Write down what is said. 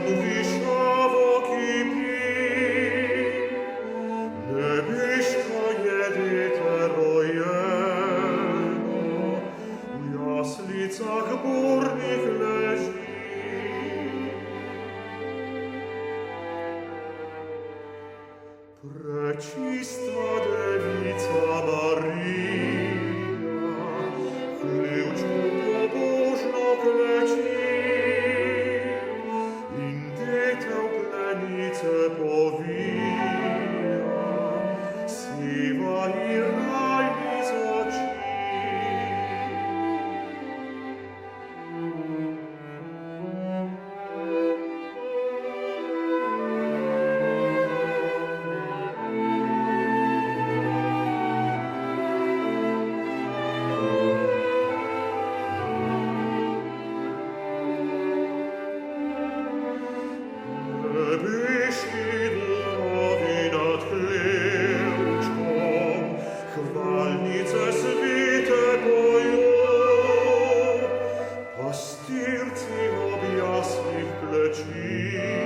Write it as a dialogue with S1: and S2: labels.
S1: wisiało kipi, nebiśka jedytero jeno, u jaslicach górnych leży. Prečista Devica Marija, ključku pobožno kleči, in dete v plenice povija, siva i raj iz oči. Nebiški duhovi nad ključkom, hvalnice svite poju, pastirci ob jasnih pleči.